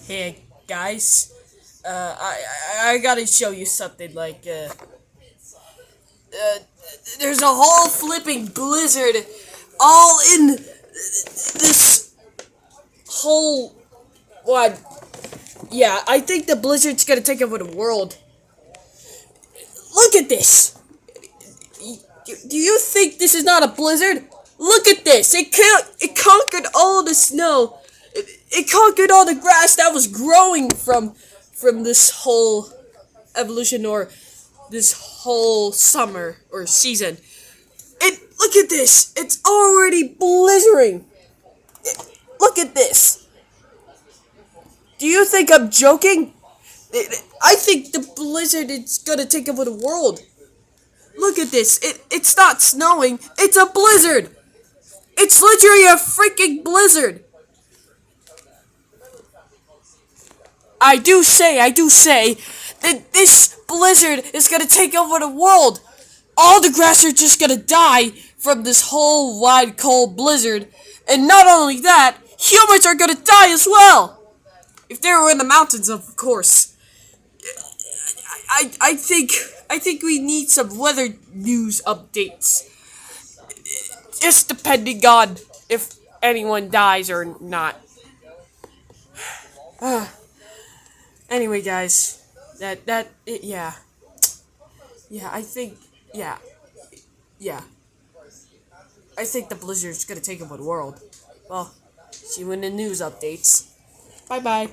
Hey guys, I gotta show you something. There's a whole flipping blizzard, all in this whole what? Yeah, I think the blizzard's gonna take over the world. Look at this. Do you think this is not a blizzard? Look at this. It conquered all the snow. It conquered all the grass that was growing from this whole evolution or this whole summer or season. Look at this. It's already blizzarding. Look at this. Do you think I'm joking? I think the blizzard is gonna take over the world. Look at this. It's not snowing. It's a blizzard. It's literally a freaking blizzard. I do say that this blizzard is gonna take over the world. All the grass are just gonna die from this whole wide cold blizzard. And not only that, humans are gonna die as well. If they were in the mountains, of course. I think we need some weather news updates. Just depending on if anyone dies or not. Anyway, guys, yeah, I think yeah, yeah, I think the blizzard's gonna take over the world. Well, see you in the news updates. Bye bye.